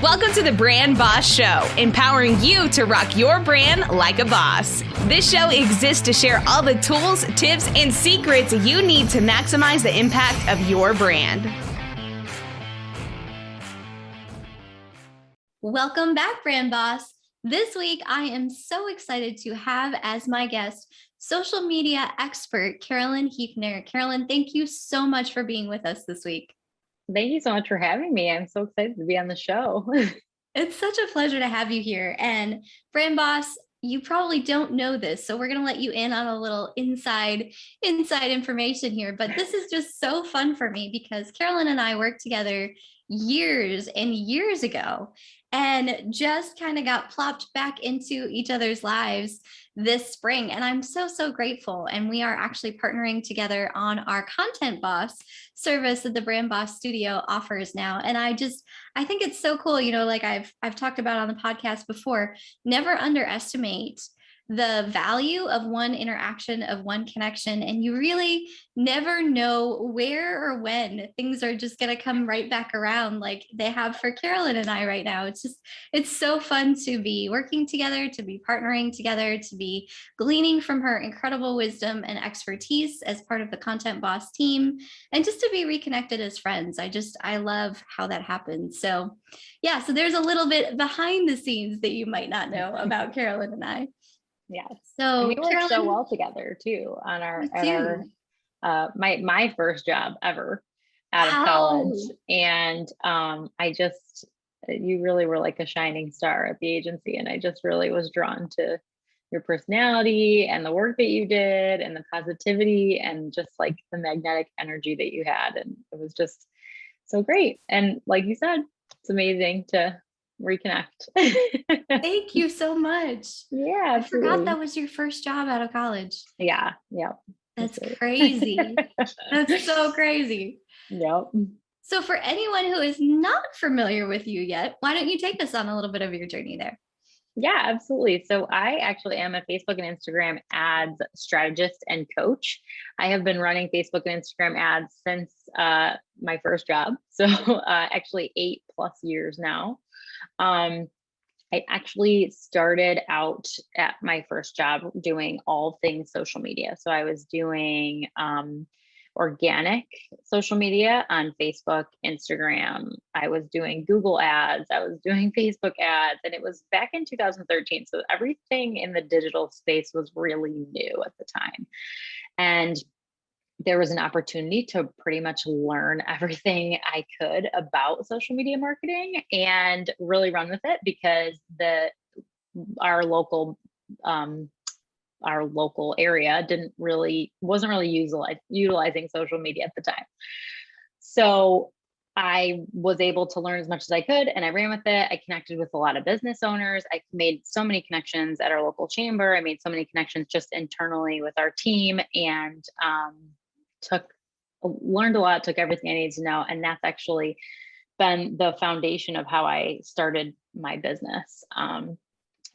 Welcome to the Brand Boss Show, empowering you to rock your brand like a boss. This show exists to share all the tools, tips, and secrets you need to maximize the impact of your brand. Welcome back, Brand Boss. This week, I am so excited to have as my guest social media expert, Carolyn Hefner. Carolyn, thank you so much for being with us this week. Thank you so much for having me. I'm so excited to be on the show. It's such a pleasure to have you here. And Brand Boss, you probably don't know this, so we're going to let you in on a little inside information here. But this is just so fun for me because Carolyn and I worked together years and years ago and just kind of got plopped back into each other's lives this spring. And I'm so grateful. And we are actually partnering together on our Content Boss service that the Brand Boss Studio offers now. And I think it's so cool. You know, like I've talked about on the podcast before, never underestimate the value of one interaction, of one connection. And you really never know where or when things are just going to come right back around like they have for Carolyn and I right now. It's so fun to be working together, to be partnering together, to be gleaning from her incredible wisdom and expertise as part of the Content Boss team, and just to be reconnected as friends. I love how that happens. So yeah, so there's a little bit behind the scenes that you might not know about Carolyn and I. Yes. So and we worked Carolyn, so well together too on my first job ever out of college. And you really were like a shining star at the agency. And I just really was drawn to your personality and the work that you did and the positivity and just like the magnetic energy that you had. And it was just so great. And like you said, it's amazing to reconnect. Thank you so much. Yeah, absolutely. I forgot that was your first job out of college. Yeah. That's crazy. That's so crazy. Yep. So for anyone who is not familiar with you yet, why don't you take us on a little bit of your journey there? Yeah, absolutely. So I actually am a Facebook and Instagram ads strategist and coach. I have been running Facebook and Instagram ads since my first job. So actually 8+ years now. I actually started out at my first job doing all things social media. So I was doing organic social media on Facebook, Instagram. I was doing Google ads. I was doing Facebook ads. And it was back in 2013. So everything in the digital space was really new at the time. And there was an opportunity to pretty much learn everything I could about social media marketing and really run with it because our local area wasn't really utilizing social media at the time. So I was able to learn as much as I could and I ran with it. I connected with a lot of business owners. I made so many connections at our local chamber. I made so many connections just internally with our team and learned a lot, took everything I needed to know. And that's actually been the foundation of how I started my business.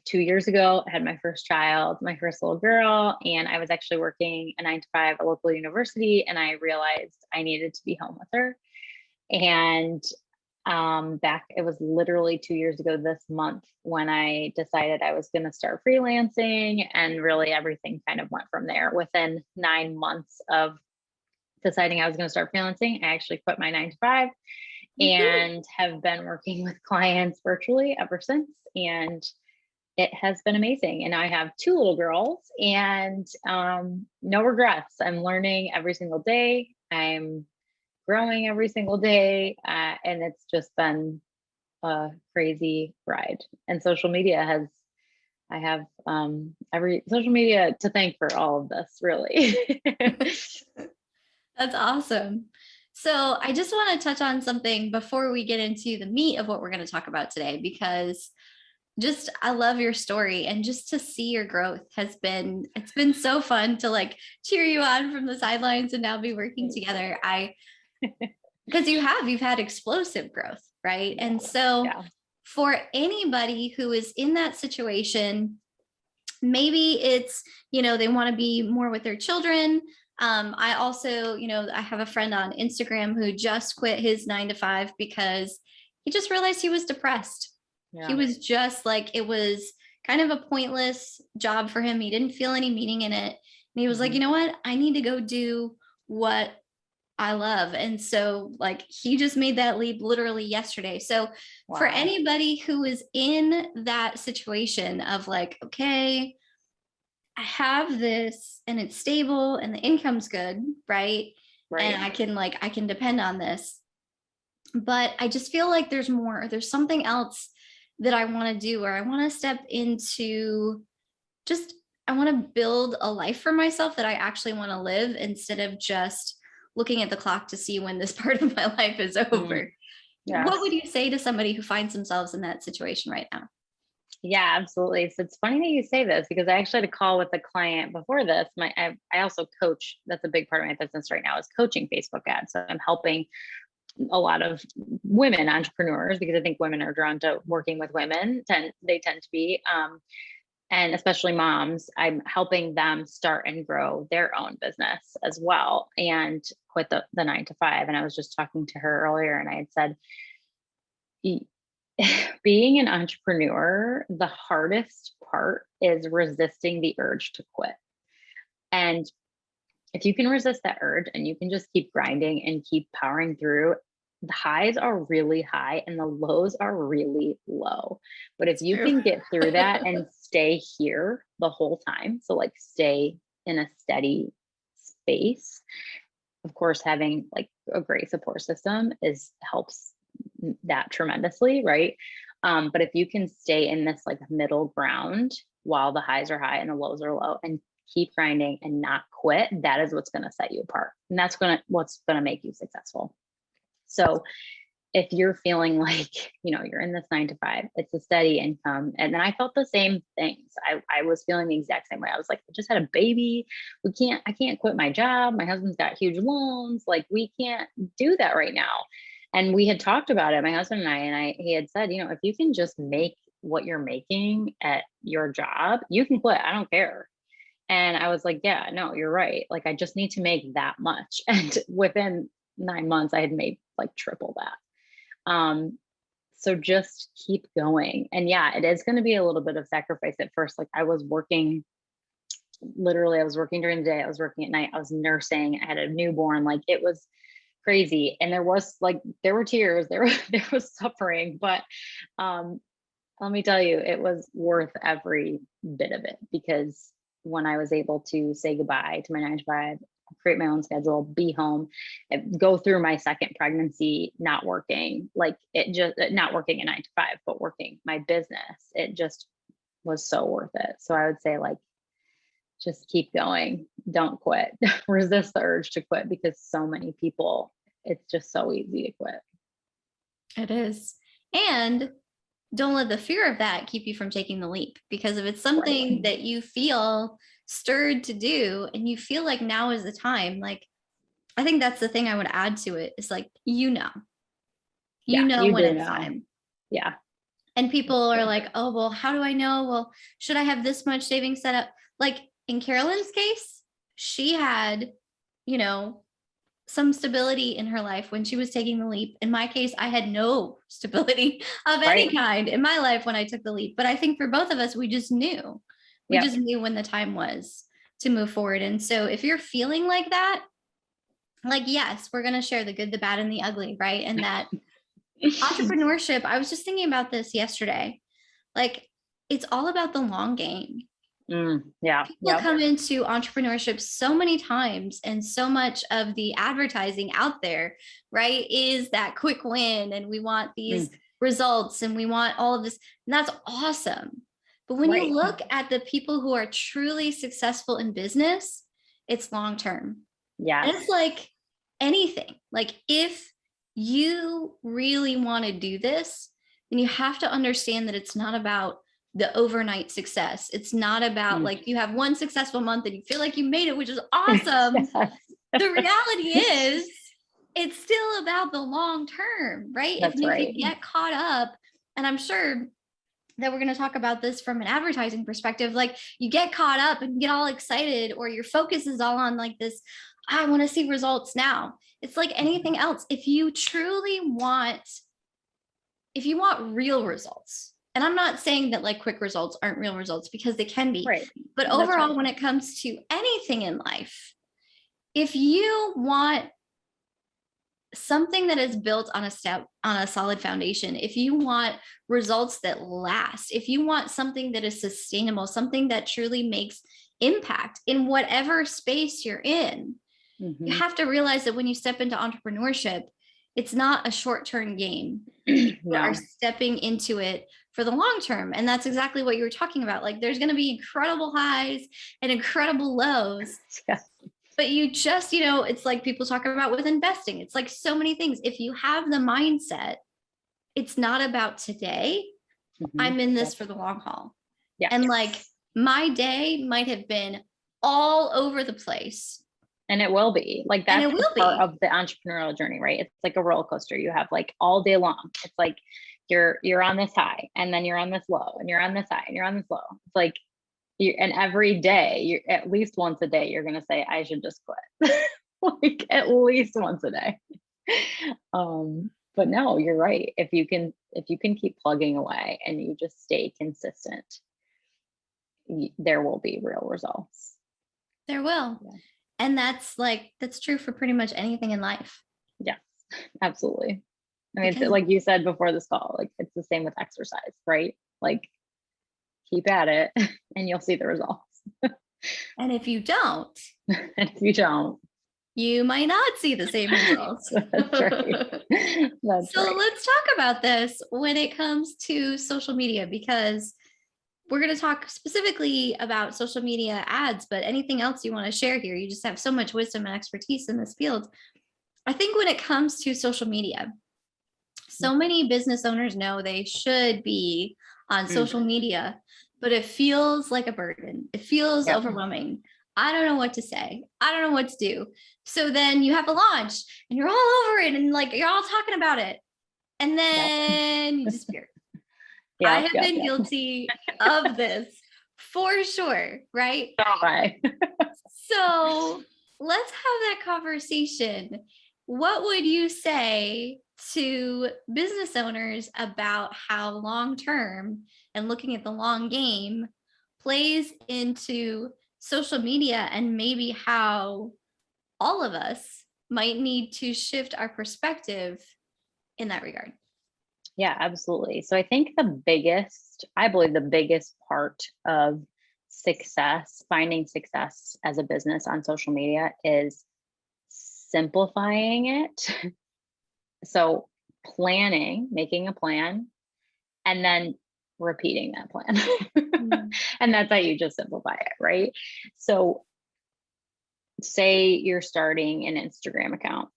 2 years ago, I had my first child, my first little girl, and I was actually working a 9 to 5 at a local university. And I realized I needed to be home with her. And it was literally 2 years ago this month when I decided I was going to start freelancing, and really everything kind of went from there. Within 9 months of deciding I was going to start freelancing, I actually quit my 9 to 5 and have been working with clients virtually ever since. And it has been amazing. And I have 2 little girls and no regrets. I'm learning every single day. I'm growing every single day. And it's just been a crazy ride. And social media I have every social media to thank for all of this, really. That's awesome. So I just want to touch on something before we get into the meat of what we're going to talk about today, because I love your story, and just to see your growth it's been so fun to like cheer you on from the sidelines and now be working together. Because you've had explosive growth, right? And so for anybody who is in that situation, maybe it's, they want to be more with their children. I also, I have a friend on Instagram who just quit his 9 to 5 because he just realized he was depressed. Yeah. He was just like, it was kind of a pointless job for him. He didn't feel any meaning in it. And he was like, you know what? I need to go do what I love. And so like he just made that leap literally yesterday. So for anybody who is in that situation of like, okay, I have this and it's stable and the income's good, right? And I can depend on this. But I just feel like there's more, there's something else that I want to do, or I want to step into just, I want to build a life for myself that I actually want to live instead of just looking at the clock to see when this part of my life is over. Yes. What would you say to somebody who finds themselves in that situation right now? Yeah, absolutely. So it's funny that you say this because I actually had a call with a client before this. I also coach. That's a big part of my business right now is coaching Facebook ads. So I'm helping a lot of women entrepreneurs because I think women are drawn to working with women. They tend to be, and especially moms. I'm helping them start and grow their own business as well and quit the 9 to 5. And I was just talking to her earlier, and I had said, being an entrepreneur, the hardest part is resisting the urge to quit. And if you can resist that urge and you can just keep grinding and keep powering through, the highs are really high and the lows are really low. But if you can get through that and stay here the whole time, so like stay in a steady space, of course, having like a great support system helps that tremendously, right? But if you can stay in this like middle ground while the highs are high and the lows are low and keep grinding and not quit, that is what's going to set you apart. And that's what's going to make you successful. So if you're feeling like, you're in this 9 to 5, it's a steady income. And then I felt the same things. I was feeling the exact same way. I was like, I just had a baby. I can't quit my job. My husband's got huge loans. Like we can't do that right now. And we had talked about it, my husband and I, he had said, if you can just make what you're making at your job, you can quit. I don't care. And I was like, yeah, no, you're right. Like, I just need to make that much. And within 9 months, I had made like triple that. So just keep going. And yeah, it is going to be a little bit of sacrifice at first. Like I was working during the day. I was working at night. I was nursing. I had a newborn. Like it was crazy. And there were tears, there was suffering, but, let me tell you, it was worth every bit of it because when I was able to say goodbye to my 9 to 5, create my own schedule, be home, go through my second pregnancy, not working, not working a 9 to 5, but working my business, it just was so worth it. So I would say just keep going. Don't quit. Resist the urge to quit because so many people, it's just so easy to quit. It is. And don't let the fear of that keep you from taking the leap, because if it's something that you feel stirred to do and you feel like now is the time, like I think that's the thing I would add to it is like, when it's time. Yeah. And people are like, oh, well, how do I know? Well, should I have this much savings set up? Like in Carolyn's case, she had, some stability in her life when she was taking the leap. In my case, I had no stability of any kind in my life when I took the leap. But I think for both of us, we just knew. We just knew when the time was to move forward. And so if you're feeling like that, like, yes, we're going to share the good, the bad, and the ugly, right? And that entrepreneurship, I was just thinking about this yesterday. Like, it's all about the long game. People come into entrepreneurship so many times, and so much of the advertising out there, right, is that quick win, and we want these results, and we want all of this, and that's awesome. But when you look at the people who are truly successful in business, it's long term. Yeah, and it's like anything. Like if you really want to do this, then you have to understand that it's not about the overnight success. It's not about like you have one successful month and you feel like you made it, which is awesome. The reality is it's still about the long term, right? If you get caught up, and I'm sure that we're going to talk about this from an advertising perspective, like you get caught up and get all excited, or your focus is all on like this, I want to see results now. It's like anything else. If you truly want if you want real results, and I'm not saying that like quick results aren't real results, because they can be, Right. but That's overall, right. when it comes to anything in life, if you want something that is built on a solid foundation, if you want results that last, if you want something that is sustainable, something that truly makes impact in whatever space you're in, you have to realize that when you step into entrepreneurship, it's not a short-term game. You are No. stepping into it for the long term. And that's exactly what you were talking about. Like, there's going to be incredible highs and incredible lows. Yeah. But you just, it's like people talk about with investing. It's like so many things. If you have the mindset, it's not about today. I'm in this for the long haul. Yeah. And like, my day might have been all over the place. And it will be. Like, that's And it will part be. of the entrepreneurial journey, right? It's like a roller coaster. You have like all day long. It's like you're on this high, and then you're on this low, and you're on this high, and you're on this low. It's like and every day, you at least once a day, you're gonna say, I should just quit. Like, at least once a day. But no, you're right. If you can keep plugging away and you just stay consistent, there will be real results. There will. Yeah. And that's true for pretty much anything in life. Yes, absolutely. I mean, Because- like you said before this call, like it's the same with exercise, right? Like, keep at it and you'll see the results. And if you don't, And if you don't, you might not see the same results. that's right. That's So right. let's talk about this when it comes to social media, because we're going to talk specifically about social media ads, but anything else you want to share here, you just have so much wisdom and expertise in this field. I think when it comes to social media, so many business owners know they should be on social media, but it feels like a burden. It feels overwhelming. I don't know what to say. I don't know what to do. So then you have a launch and you're all over it and like you're all talking about it. And then you disappear. I have been guilty of this for sure, right? So let's have that conversation. What would you say to business owners about how long-term and looking at the long game plays into social media, and maybe how all of us might need to shift our perspective in that regard? Yeah, absolutely. So I think I believe the biggest part of success, finding success as a business on social media, is simplifying it. So making a plan, and then repeating that plan. And that's how you just simplify it, right? So say you're starting an Instagram account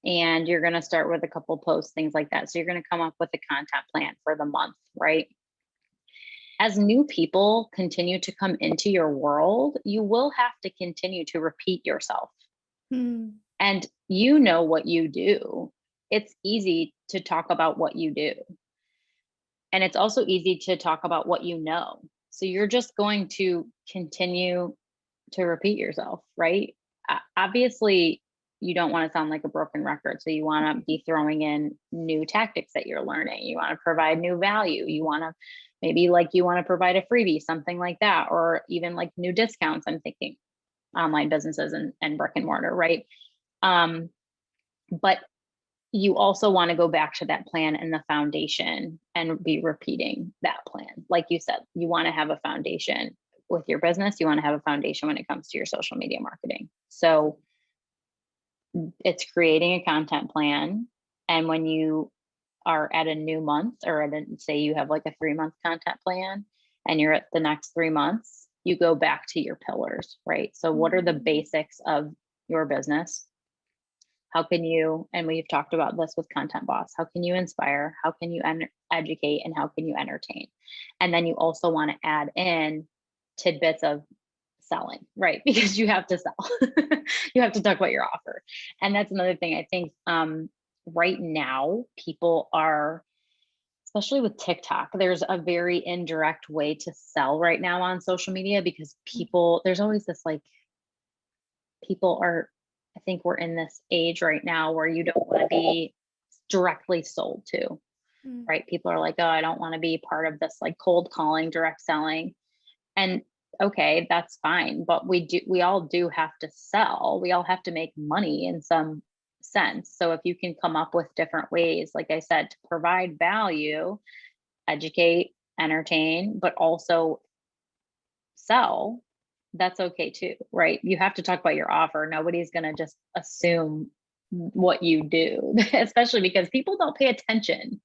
and you're going to start with a couple posts, things like that. So you're going to come up with a content plan for the month, right? As new people continue to come into your world, you will have to continue to repeat yourself. And you know what you do. It's easy to talk about what you do. And it's also easy to talk about what you know. So you're just going to continue to repeat yourself, right? Obviously, you don't want to sound like a broken record. So you want to be throwing in new tactics that you're learning. You want to provide new value. You want to you want to provide a freebie, something like that, or even like new discounts. I'm thinking online businesses and brick and mortar, right? But you also want to go back to that plan and the foundation and be repeating that plan. Like you said, you want to have a foundation with your business. You want to have a foundation when it comes to your social media marketing. So it's creating a content plan. And when you are at a new month, or say you have like a 3-month content plan and you're at the next 3 months, you go back to your pillars, right? So what are the basics of your business? How can you, and we've talked about this with Content Boss, how can you inspire? How can you educate? And how can you entertain? And then you also want to add in tidbits of selling, right? Because you have to sell. You have to talk about your offer. And that's another thing I think right now, people are, especially with TikTok, there's a very indirect way to sell right now on social media, because there's always this I think we're in this age right now where you don't want to be directly sold to. right? People are like, oh, I don't want to be part of this like cold calling, direct selling. And okay, that's fine. But we all do have to sell. We all have to make money in some sense. So if you can come up with different ways, like I said, to provide value, educate, entertain, but also sell, that's okay too, right? You have to talk about your offer. Nobody's going to just assume what you do, especially because people don't pay attention.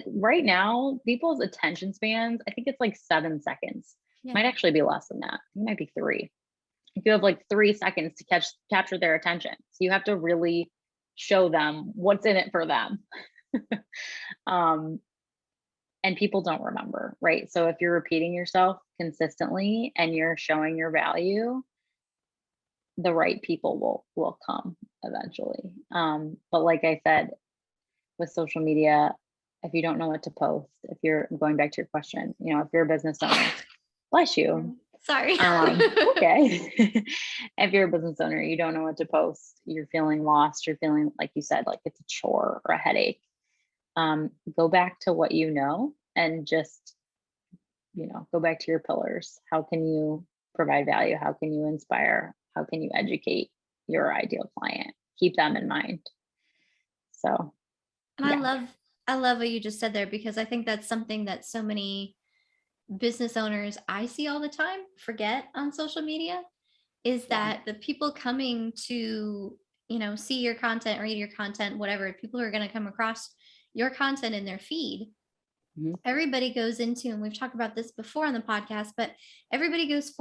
Right now, people's attention spans, I think it's like 7 seconds. Might actually be less than that. It might be 3. If you have like 3 seconds to capture their attention, so you have to really show them what's in it for them. And people don't remember, right? So if you're repeating yourself consistently and you're showing your value, the right people will come eventually. But like I said, with social media, if you don't know what to post, if you're going back to your question, if you're a business owner, bless you. Sorry. Okay. If you're a business owner, you don't know what to post, you're feeling lost, you're feeling, like you said, like it's a chore or a headache. Go back to what you know and just, go back to your pillars. How can you provide value? How can you inspire? How can you educate your ideal client? Keep them in mind. So, and yeah. I love what you just said there, because I think that's something that so many business owners I see all the time forget on social media, is that the people coming to, see your content, read your content, whatever, people are going to come across your content in their feed. Everybody goes into, and we've talked about this before on the podcast, but everybody goes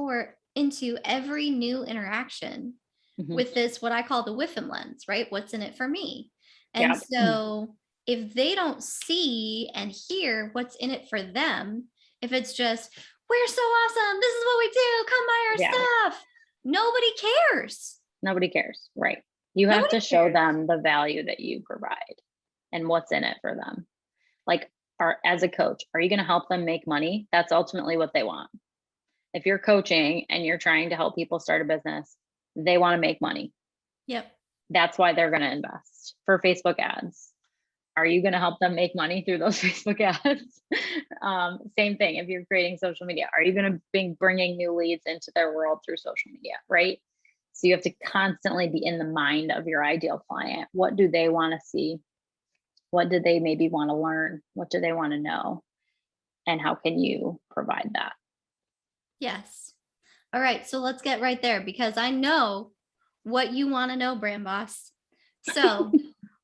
into every new interaction with this, what I call the whiffen lens, right? What's in it for me? And so if they don't see and hear what's in it for them, if it's just, we're so awesome, this is what we do, come buy our stuff, nobody cares. Nobody cares, right? You have to show them the value that you provide and what's in it for them. Like, as a coach, are you going to help them make money? That's ultimately what they want. If you're coaching and you're trying to help people start a business, they want to make money. Yep. That's why they're going to invest. For Facebook ads, are you going to help them make money through those Facebook ads? Same thing. If you're creating social media, are you going to be bringing new leads into their world through social media, right? So you have to constantly be in the mind of your ideal client. What do they want to see? What do they maybe want to learn? What do they want to know? And how can you provide that? Yes. All right. So let's get right there, because I know what you want to know, brand boss. So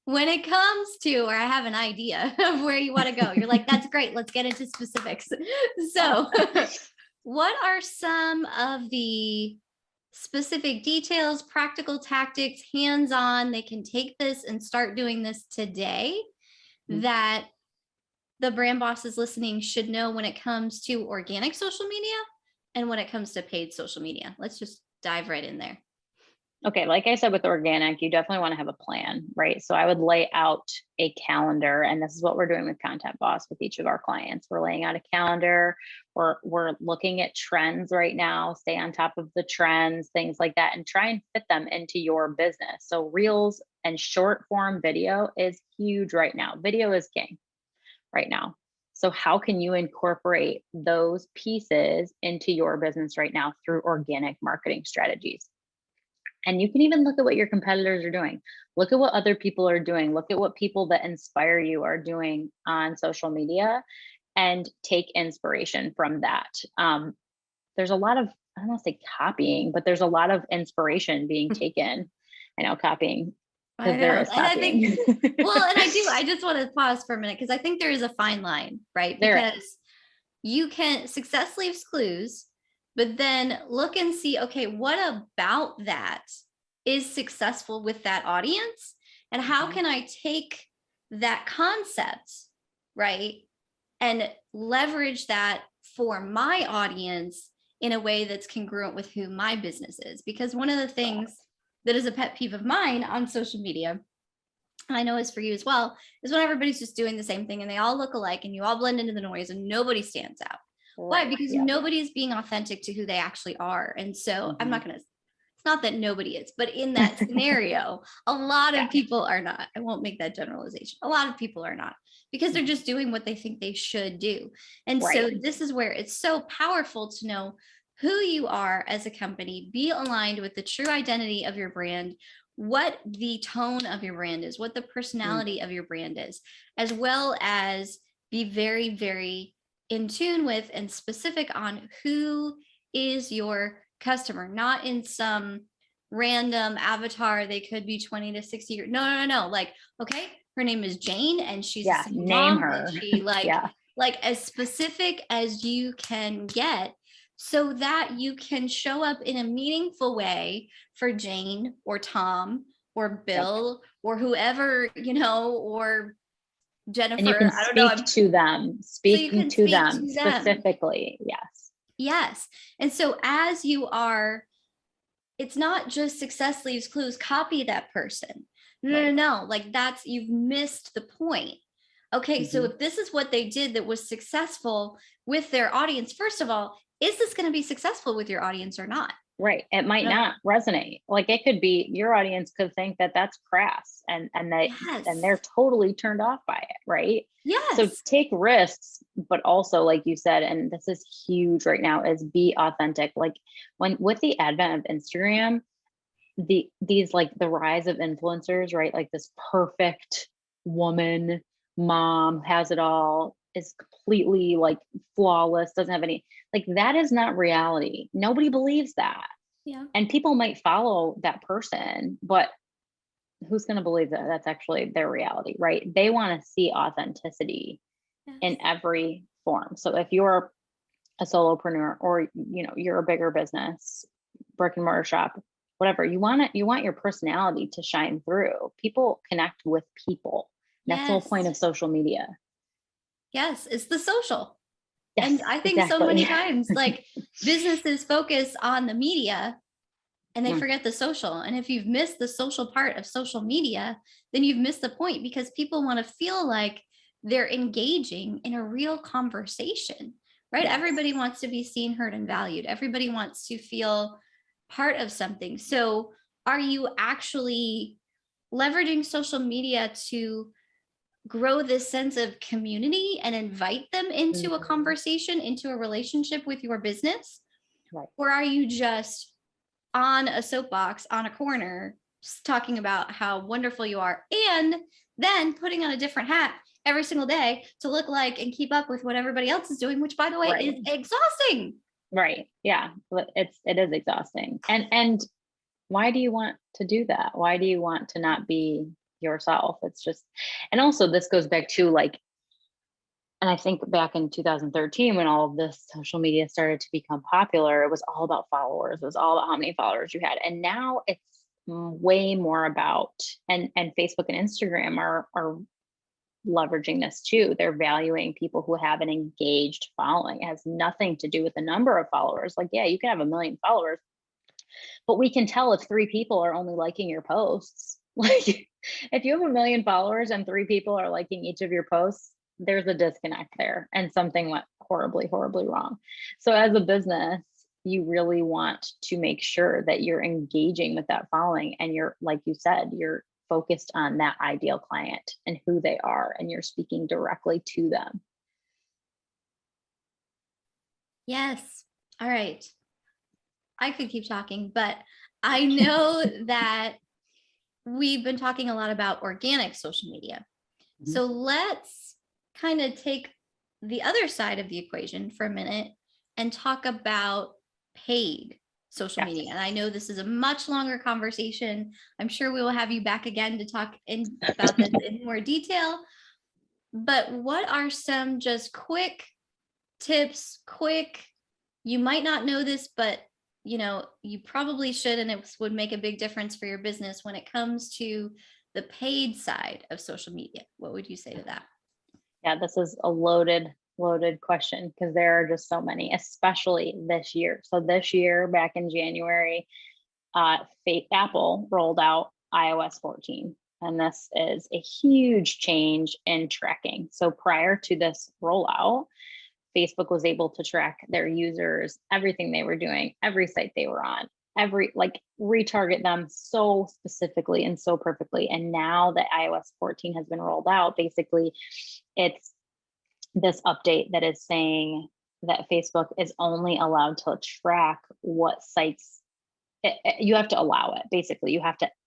when it comes to, or I have an idea of where you want to go, you're like, that's great. Let's get into specifics. So what are some of the specific details, practical tactics, hands-on, they can take this and start doing this today, that the brand bosses listening should know when it comes to organic social media and when it comes to paid social media? Let's just dive right in there. Okay, like I said, with organic, you definitely want to have a plan, right? So I would lay out a calendar, and this is what we're doing with Content Boss with each of our clients. We're laying out a calendar, we're looking at trends right now, stay on top of the trends, things like that, and try and fit them into your business. So reels and short form video is huge right now. Video is king right now. So how can you incorporate those pieces into your business right now through organic marketing strategies? And you can even look at what your competitors are doing. Look at what other people are doing. Look at what people that inspire you are doing on social media and take inspiration from that. There's a lot of, I don't want to say copying, but there's a lot of inspiration being taken. I know, copying. Because there is copying. And I think, well, and I just want to pause for a minute, because I think there is a fine line, right? Because you can success leaves clues, but then look and see, okay, what about that is successful with that audience? And how can I take that concept, right, and leverage that for my audience in a way that's congruent with who my business is? Because one of the things that is a pet peeve of mine on social media, and I know is for you as well, is when everybody's just doing the same thing and they all look alike and you all blend into the noise and nobody stands out. Why? Because nobody's being authentic to who they actually are. And so I'm not going to, it's not that nobody is, but in that scenario, a lot of people are not. I won't make that generalization. A lot of people are not. because they're just doing what they think they should do. And so this is where it's so powerful to know who you are as a company, be aligned with the true identity of your brand, what the tone of your brand is, what the personality of your brand is, as well as be very, very in tune with and specific on who is your customer, not in some random avatar. They could be 20 to 60 years. No. Like, okay, her name is Jane and she's a single name mom, her. and she like as specific as you can get, so that you can show up in a meaningful way for Jane or Tom or Bill or whoever, or Jennifer. And you can speak to them, speaking to them specifically. Yes. And so as you are, it's not just success leaves clues, copy that person. No. Like you've missed the point. Okay. So if this is what they did that was successful with their audience, first of all, is this going to be successful with your audience or not? Right. It might not resonate. Like it could be, your audience could think that that's crass and they're totally turned off by it. Right. Yes. So take risks, but also, like you said, and this is huge right now, is be authentic. Like with the advent of Instagram, these like the rise of influencers, right? Like this perfect woman, mom, has it all, is completely like flawless, doesn't have any, like that is not reality. Nobody believes that. Yeah. And people might follow that person, but who's going to believe that that's actually their reality, right? They want to see authenticity in every form. So if you're a solopreneur or, you're a bigger business, brick and mortar shop, whatever, you want your personality to shine through. People connect with people. That's the whole point of social media. Yes, it's the social. Yes, and I think so many times, like businesses focus on the media and they forget the social. And if you've missed the social part of social media, then you've missed the point, because people want to feel like they're engaging in a real conversation, right? Yes. Everybody wants to be seen, heard, and valued. Everybody wants to feel part of something. So are you actually leveraging social media to grow this sense of community and invite them into a conversation, into a relationship with your business? Right. Or are you just on a soapbox on a corner talking about how wonderful you are, and then putting on a different hat every single day to look like and keep up with what everybody else is doing, which, by the way, is exhausting. Right. Yeah. It is exhausting. And why do you want to do that? Why do you want to not be yourself? It's just, and also this goes back to like, and I think back in 2013, when all of this social media started to become popular, it was all about followers. It was all about how many followers you had. And now it's way more about, and Facebook and Instagram are leveraging this too. They're valuing people who have an engaged following. It has nothing to do with the number of followers. Like, yeah, you can have 1 million followers, but we can tell if 3 people are only liking your posts. Like if you have 1 million followers and 3 people are liking each of your posts, there's a disconnect there and something went horribly, horribly wrong. So as a business, you really want to make sure that you're engaging with that following, and you're, like you said, you're focused on that ideal client and who they are, and you're speaking directly to them. Yes. All right. I could keep talking, but I know that we've been talking a lot about organic social media. Mm-hmm. So let's kind of take the other side of the equation for a minute and talk about paid social media. And I know this is a much longer conversation. I'm sure we will have you back again to talk about this in more detail. But what are some just quick tips, you might not know this, but you probably should, and it would make a big difference for your business when it comes to the paid side of social media. What would you say to that? Yeah, this is a loaded question, because there are just so many, especially this year. So this year, back in January, Apple rolled out iOS 14, and this is a huge change in tracking. So prior to this rollout, Facebook was able to track their users, everything they were doing, every site they were on, retarget them so specifically and so perfectly. And now that iOS 14 has been rolled out, basically it's this update that is saying that Facebook is only allowed to track what sites you have to allow it. Basically,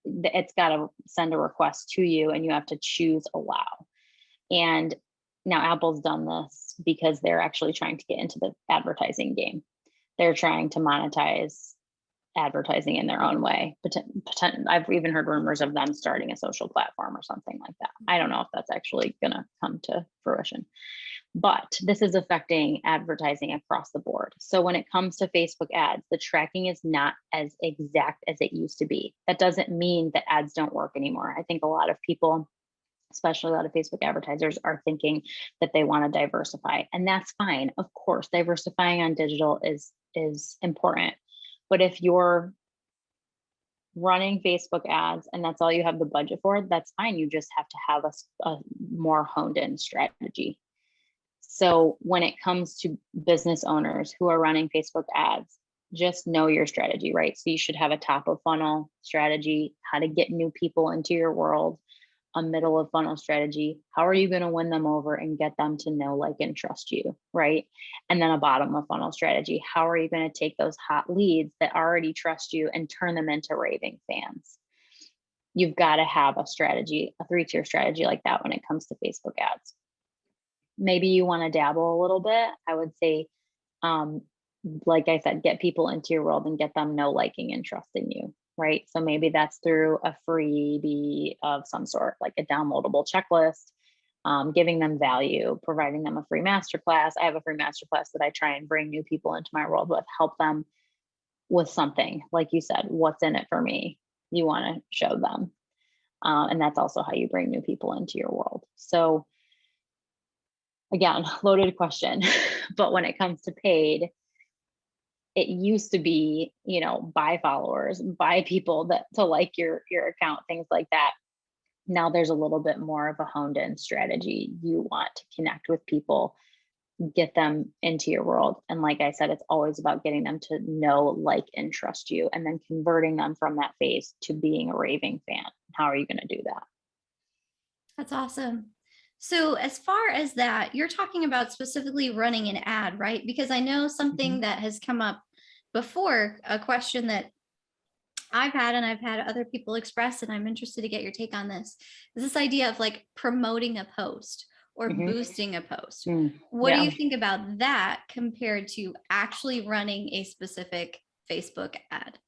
it's got to send a request to you and you have to choose allow. And now Apple's done this because they're actually trying to get into the advertising game. They're trying to monetize advertising in their own way. I've even heard rumors of them starting a social platform or something like that. I don't know if that's actually going to come to fruition, but this is affecting advertising across the board. So when it comes to Facebook ads, the tracking is not as exact as it used to be. That doesn't mean that ads don't work anymore. I think a lot of people, especially a lot of Facebook advertisers, are thinking that they want to diversify, and that's fine. Of course, diversifying on digital is important. But if you're running Facebook ads and that's all you have the budget for, that's fine. You just have to have a more honed in strategy. So when it comes to business owners who are running Facebook ads, just know your strategy, right? So you should have a top of funnel strategy, how to get new people into your world, a middle of funnel strategy. How are you going to win them over and get them to know, like, and trust you, right? And then a bottom of funnel strategy. How are you going to take those hot leads that already trust you and turn them into raving fans? You've got to have a strategy, a 3-tier strategy like that when it comes to Facebook ads. Maybe you want to dabble a little bit. I would say, like I said, get people into your world and get them know, liking, and trusting you. Right. So maybe that's through a freebie of some sort, like a downloadable checklist, giving them value, providing them a free masterclass. I have a free masterclass that I try and bring new people into my world with, help them with something. Like you said, what's in it for me? You want to show them. And that's also how you bring new people into your world. So again, loaded question. But when it comes to paid, it used to be, buy followers, buy people to like your account, things like that. Now there's a little bit more of a honed in strategy. You want to connect with people, get them into your world. And like I said, it's always about getting them to know, like, and trust you, and then converting them from that phase to being a raving fan. How are you going to do that? That's awesome. So as far as that, you're talking about specifically running an ad, right? Because I know something that has come up before, a question that I've had and I've had other people express, and I'm interested to get your take on this, is this idea of like promoting a post or boosting a post. What do you think about that compared to actually running a specific Facebook ad?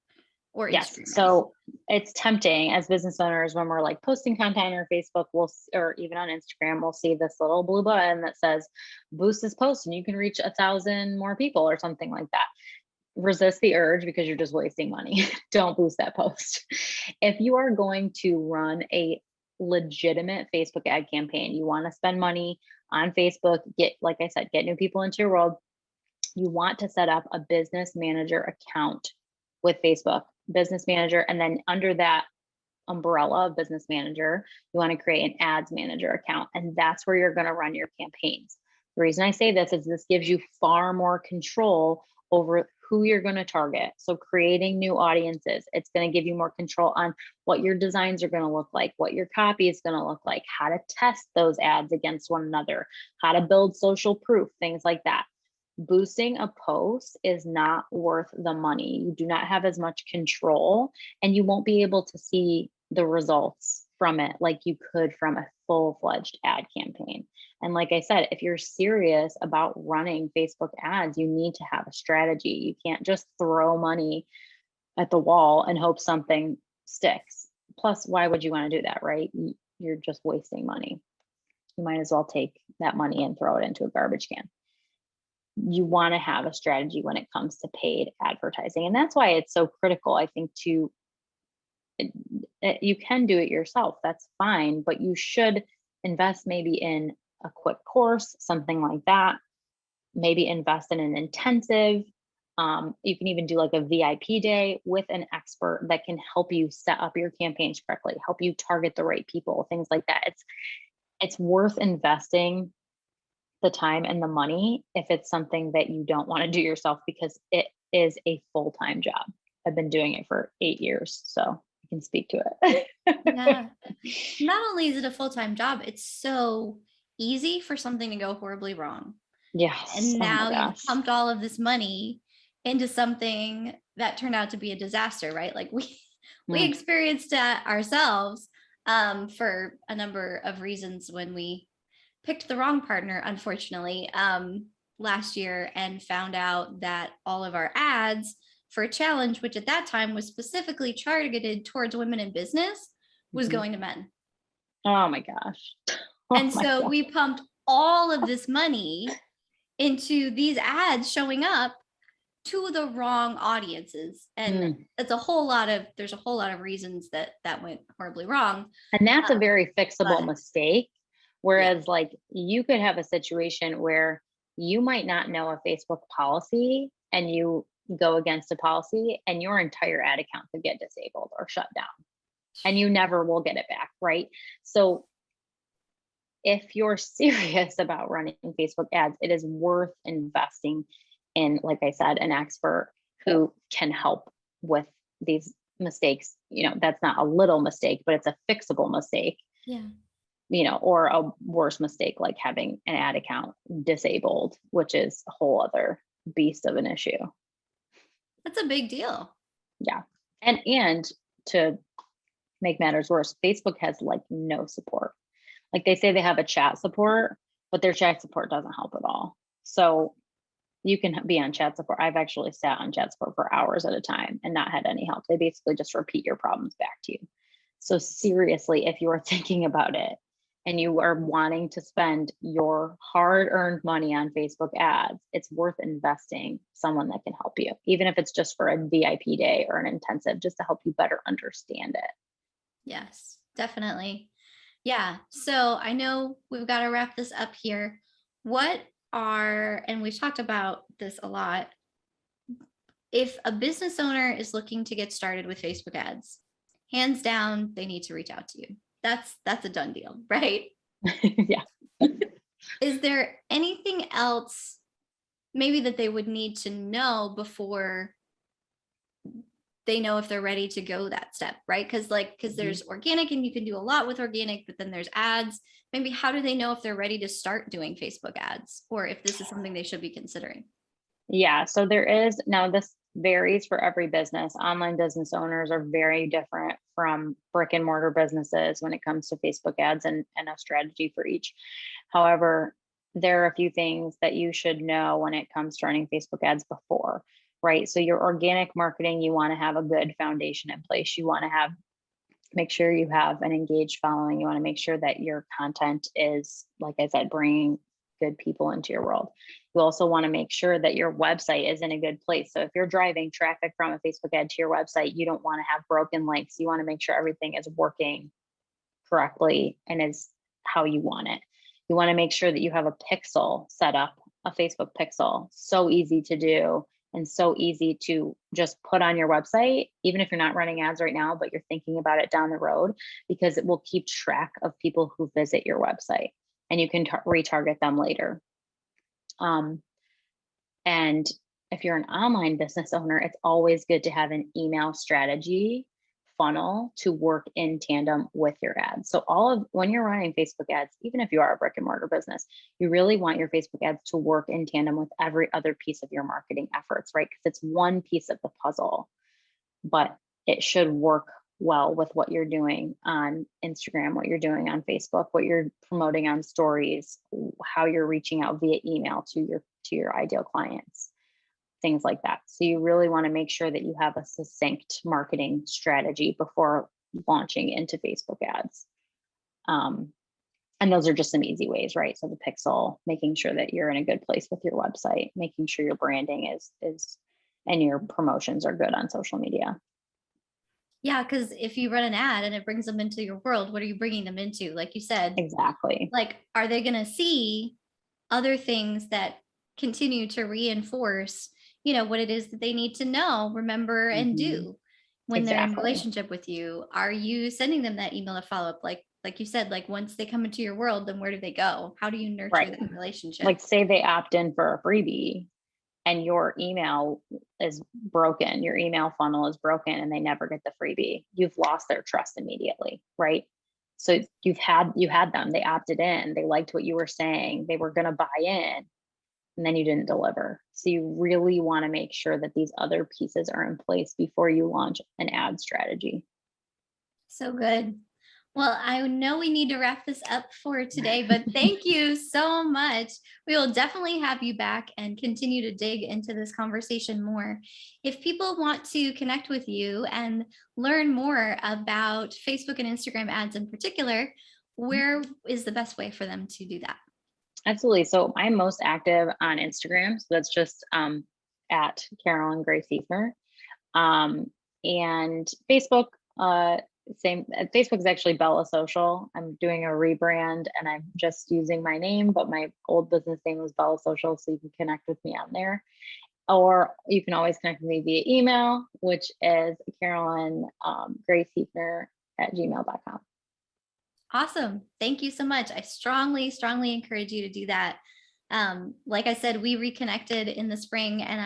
Or yes. So it's tempting as business owners when we're like posting content on Facebook, or even on Instagram, we'll see this little blue button that says boost this post and you can reach 1,000 more people or something like that. Resist the urge because you're just wasting money. Don't boost that post. If you are going to run a legitimate Facebook ad campaign, you want to spend money on Facebook, like I said, get new people into your world. You want to set up a business manager account with Facebook. Business manager, and then under that umbrella of business manager, you want to create an ads manager account, and that's where you're going to run your campaigns. The reason I say this is this gives you far more control over who you're going to target. So creating new audiences, it's going to give you more control on what your designs are going to look like, what your copy is going to look like, how to test those ads against one another, how to build social proof, things like that. Boosting a post is not worth the money. You do not have as much control, and you won't be able to see the results from it like you could from a full-fledged ad campaign. And like I said, if you're serious about running Facebook ads, you need to have a strategy. You can't just throw money at the wall and hope something sticks. Plus, why would you want to do that, right? You're just wasting money. You might as well take that money and throw it into a garbage can. You want to have a strategy when it comes to paid advertising. And that's why it's so critical, I think, you can do it yourself. That's fine, but you should invest maybe in a quick course, something like that. Maybe invest in an intensive. You can even do like a VIP day with an expert that can help you set up your campaigns correctly, help you target the right people, things like that. It's worth investing the time and the money if it's something that you don't want to do yourself, because it is a full-time job. I've been doing it for 8 years, so I can speak to it. Yeah. Not only is it a full-time job, it's so easy for something to go horribly wrong. Yes. And Oh my now you've gosh. pumped all of this money into something that turned out to be a disaster, right? Like we Mm. experienced that ourselves for a number of reasons when we picked the wrong partner, unfortunately, last year, and found out that all of our ads for a challenge, which at that time was specifically targeted towards women in business, was Mhm. going to men. Oh my gosh. Oh And my so God. we pumped all of this money into these ads showing up to the wrong audiences. And Mm. there's a whole lot of reasons that that went horribly wrong. And that's a very But fixable mistake. yeah, Whereas, like, you could have a situation where you might not know a Facebook policy and you go against a policy and your entire ad account could get disabled or shut down and you never will get it back. Right. So, if you're serious about running Facebook ads, it is worth investing in, like I said, an expert who can help with these mistakes. That's not a little mistake, but it's a fixable mistake, yeah, or a worse mistake like having an ad account disabled, which is a whole other beast of an issue. that's a big deal. Yeah. And to make matters worse, Facebook has like no support. Like they say they have a chat support, but their chat support doesn't help at all. So you can be on chat support. I've actually sat on chat support for hours at a time and not had any help. They basically just repeat your problems back to you. So seriously, if you are thinking about it and you are wanting to spend your hard-earned money on Facebook ads, it's worth investing someone that can help you, even if it's just for a VIP day or an intensive, just to help you better understand it. Yes, definitely. Yeah. So I know we've got to wrap this up here. And we've talked about this a lot. If a business owner is looking to get started with Facebook ads, hands down, they need to reach out to you. That's a done deal, right? Yeah. Is there anything else maybe that they would need to know before they know if they're ready to go that step, right? Because there's organic and you can do a lot with organic, but then there's ads. Maybe how do they know if they're ready to start doing Facebook ads or if this is something they should be considering? Yeah, so now this varies for every business. Online business owners are very different from brick and mortar businesses when it comes to Facebook ads and a strategy for each. However, there are a few things that you should know when it comes to running Facebook ads before, right? So your organic marketing, you want to have a good foundation in place. You want to make sure you have an engaged following. You want to make sure that your content is, like I said, bringing good people into your world. You also want to make sure that your website is in a good place. So if you're driving traffic from a Facebook ad to your website, you don't want to have broken links. You want to make sure everything is working correctly and is how you want it. You want to make sure that you have a pixel set up, a Facebook pixel. So easy to do and so easy to just put on your website, even if you're not running ads right now, but you're thinking about it down the road, because it will keep track of people who visit your website and you can retarget them later. And if you're an online business owner, it's always good to have an email strategy funnel to work in tandem with your ads. So when you're running Facebook ads, even if you are a brick and mortar business, you really want your Facebook ads to work in tandem with every other piece of your marketing efforts, right? Because it's one piece of the puzzle, but it should work well with what you're doing on Instagram, what you're doing on Facebook, what you're promoting on stories, how you're reaching out via email to your ideal clients, things like that. So you really want to make sure that you have a succinct marketing strategy before launching into Facebook ads. And those are just some easy ways, right? So the pixel, making sure that you're in a good place with your website, making sure your branding is and your promotions are good on social media. Yeah, because if you run an ad and it brings them into your world, what are you bringing them into? Like you said, Exactly. like, are they going to see other things that continue to reinforce, what it is that they need to know, remember, and do when they're in Exactly. relationship with you? Are you sending them that email to follow up? Like you said, like once they come into your world, then where do they go? How do you nurture Right. that relationship? Like say they opt in for a freebie, and your email is broken, your email funnel is broken, and they never get the freebie, you've lost their trust immediately, right? So you had them, they opted in, they liked what you were saying, they were going to buy in, and then you didn't deliver. So you really want to make sure that these other pieces are in place before you launch an ad strategy. So good. Well, I know we need to wrap this up for today, but thank you so much. We will definitely have you back and continue to dig into this conversation more. If people want to connect with you and learn more about Facebook and Instagram ads in particular, where is the best way for them to do that? Absolutely. So I'm most active on Instagram. So that's just at Carolyn Grace Eathner. And Facebook, same. Facebook is actually Bella Social. I'm doing a rebrand and I'm just using my name, but my old business name was Bella Social. So you can connect with me on there. Or you can always connect with me via email, which is Carolyn Grace Eathner at gmail.com. Awesome. Thank you so much. I strongly, strongly encourage you to do that. Like I said, we reconnected in the spring and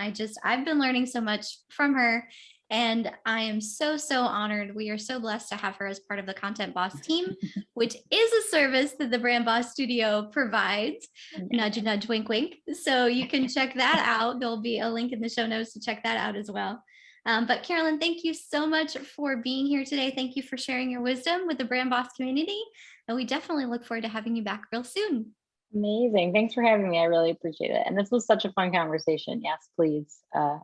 I've been learning so much from her, and I am so, so honored. We are so blessed to have her as part of the Content Boss team, which is a service that the Brand Boss Studio provides. Nudge, nudge, wink, wink. So you can check that out. There'll be a link in the show notes to check that out as well. But Carolyn, thank you so much for being here today. Thank you for sharing your wisdom with the Brand Boss community. And we definitely look forward to having you back real soon. Amazing. Thanks for having me. I really appreciate it. And this was such a fun conversation. Yes, please.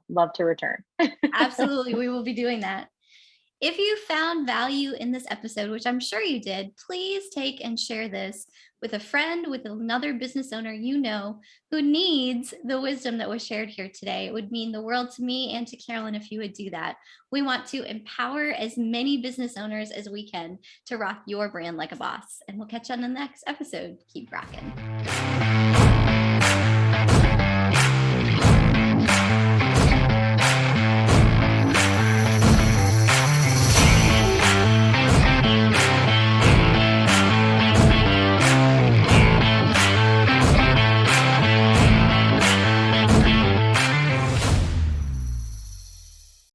Love to return. Absolutely. We will be doing that. If you found value in this episode, which I'm sure you did, please take and share this with a friend, with another business owner you know who needs the wisdom that was shared here today. It would mean the world to me and to Carolyn if you would do that. We want to empower as many business owners as we can to rock your brand like a boss. And we'll catch you on the next episode. Keep rocking.